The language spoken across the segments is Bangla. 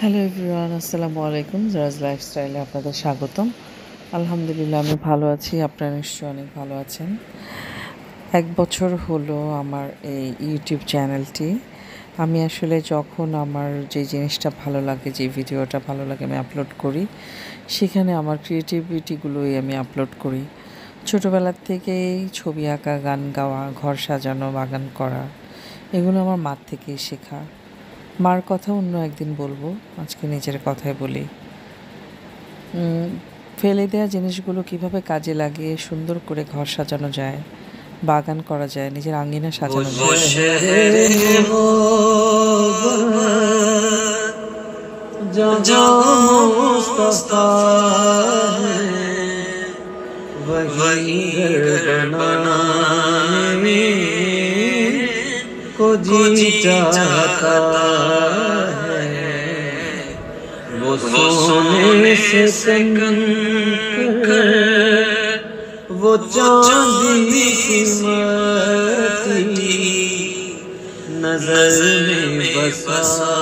হ্যালো এভরিওয়ান, আসসালামু আলাইকুম। জারাজ লাইফস্টাইলে আপনাদের স্বাগতম। আলহামদুলিল্লাহ আমি ভালো আছি, আপনারা নিশ্চয়ই অনেক ভালো আছেন। 1 বছর হলো আমার এই ইউটিউব চ্যানেলটি। আমি আসলে যখন আমার যে জিনিসটা ভালো লাগে, যে ভিডিওটা ভালো লাগে আমি আপলোড করি, সেখানে আমার ক্রিয়েটিভিটিগুলোই আমি আপলোড করি। ছোটোবেলার থেকেই ছবি আঁকা, গান গাওয়া, ঘর সাজানো, বাগান করা, এগুলো আমার মার থেকেই শেখা। মার কথা অন্য একদিন বলবো, আজকে নিজের কথাই বলি। ফেলে দেওয়া জিনিসগুলো কিভাবে কাজে লাগিয়ে সুন্দর করে ঘর সাজানো যায়, বাগান করা যায়, নিজের আঙ্গিনা সাজানো वो सोने से कंकर वो चांदी सी माटी नजर में बसा।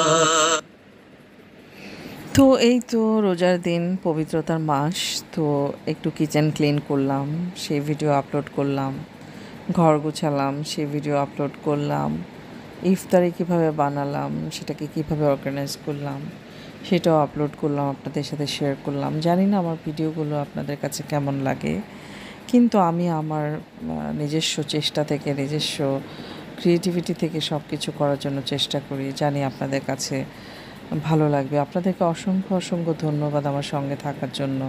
তো এই তো রোজার দিন, পবিত্রতার মাস, তো একটু কিচেন ক্লিন করলাম, সেই ভিডিও আপলোড করলাম। ঘর গোছালাম, সেই ভিডিও আপলোড করলাম। ইফতারি কীভাবে বানালাম, সেটাকে কীভাবে অর্গানাইজ করলাম, সেটাও আপলোড করলাম, আপনাদের সাথে শেয়ার করলাম। জানি না আমার ভিডিওগুলো আপনাদের কাছে কেমন লাগে, কিন্তু আমি আমার নিজস্ব চেষ্টা থেকে, নিজস্ব ক্রিয়েটিভিটি থেকে সব কিছু করার জন্য চেষ্টা করি। জানি আপনাদের কাছে ভালো লাগবে। আপনাদেরকে অসংখ্য ধন্যবাদ আমার সঙ্গে থাকার জন্য।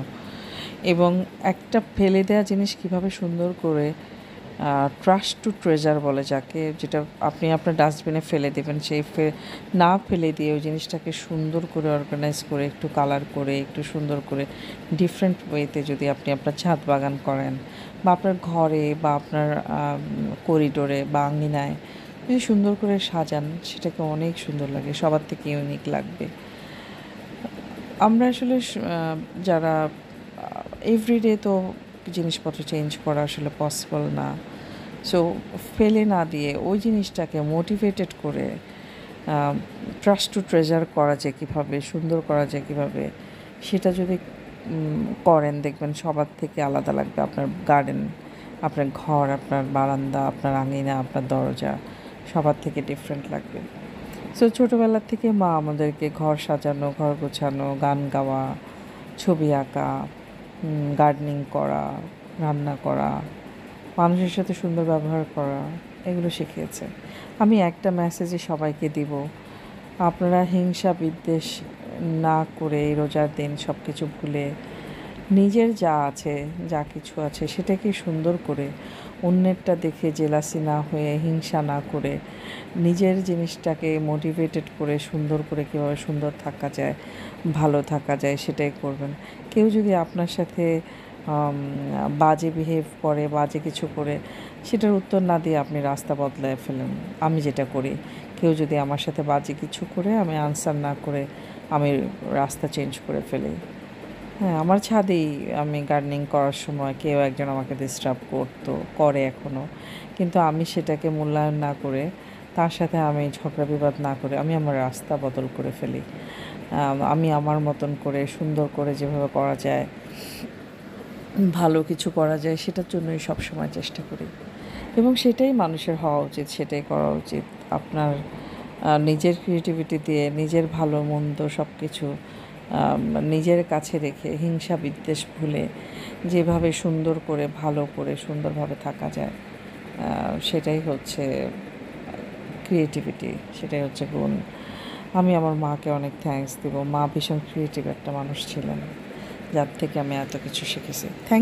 এবং একটা ফেলে দেওয়া জিনিস কিভাবে সুন্দর করে ট্রাস্ট টু ট্রেজার বলে যাকে, যেটা আপনি আপনার ডাস্টবিনে ফেলে দেবেন, সেই না ফেলে দিয়ে ওই জিনিসটাকে সুন্দর করে অর্গানাইজ করে, একটু কালার করে, একটু সুন্দর করে ডিফারেন্ট ওয়েতে যদি আপনি আপনার ছাদ বাগান করেন, বা আপনার ঘরে, বা আপনার করিডোরে বা আঙিনায় যদি সুন্দর করে সাজান, সেটাকে অনেক সুন্দর লাগে, সবার থেকে ইউনিক লাগবে। আমরা আসলে যারা এভরিডে তো জিনিসপত্র চেঞ্জ করা আসলে পসিবল না। সো ফেলে না দিয়ে ওই জিনিসটাকে মোটিভেটেড করে ট্রাস্ট টু ট্রেজার করা যায় কীভাবে, সুন্দর করা যায় কীভাবে, সেটা যদি করেন, দেখবেন সবার থেকে আলাদা লাগবে। আপনার গার্ডেন, আপনার ঘর, আপনার বারান্দা, আপনার আঙিনা, আপনার দরজা সবার থেকে ডিফারেন্ট লাগবে। সো ছোটোবেলার থেকে মা আমাদেরকে ঘর সাজানো, ঘর গোছানো, গান গাওয়া, ছবি আঁকা, গার্ডেনিং করা, রান্না করা, মানুষের সাথে সুন্দর ব্যবহার করা, এগুলো শিখিয়েছে। আমি একটা মেসেজই সবাইকে দিব, আপনারা হিংসা বিদ্বেষ না করে এই রোজার দিন সব কিছু ভুলে নিজের যা আছে, যা কিছু আছে সেটাকে সুন্দর করে, অন্যেরটা দেখে জেলাসি না হয়ে, হিংসা না করে, নিজের জিনিসটাকে মোটিভেটেড করে সুন্দর করে কীভাবে সুন্দর থাকা যায়, ভালো থাকা যায়, সেটাই করবেন। কেউ যদি আপনার সাথে বাজে বিহেভ করে, বাজে কিছু করে, সেটার উত্তর না দিয়ে আপনি রাস্তা বদলায় ফেলেন। আমি যেটা করি, কেউ যদি আমার সাথে বাজে কিছু করে, আমি আনসার না করে আমি রাস্তা চেঞ্জ করে ফেলি। হ্যাঁ, আমার ছাদেই আমি গার্ডেনিং করার সময় কেউ একজন আমাকে ডিস্টার্ব করে এখনও, কিন্তু আমি সেটাকে মূল্যায়ন না করে, তার সাথে আমি ঝগড়া বিবাদ না করে আমি আমার রাস্তা বদল করে ফেলি। আমি আমার মতন করে সুন্দর করে যেভাবে করা যায়, ভালো কিছু করা যায়, সেটার জন্যই সবসময় চেষ্টা করি। এবং সেটাই মানুষের হওয়া উচিত, সেটাই করা উচিত। আপনার নিজের ক্রিয়েটিভিটি দিয়ে, নিজের ভালো মন্দ সব কিছু নিজের কাছে রেখে, হিংসা বিদ্বেষ ভুলে যেভাবে সুন্দর করে, ভালো করে, সুন্দরভাবে থাকা যায়, সেটাই হচ্ছে ক্রিয়েটিভিটি, সেটাই হচ্ছে গুণ। আমি আমার মাকে অনেক থ্যাঙ্কস দেব। মা ভীষণ ক্রিয়েটিভ একটা মানুষ ছিলেন, যার থেকে আমি এত কিছু শিখেছি। থ্যাংক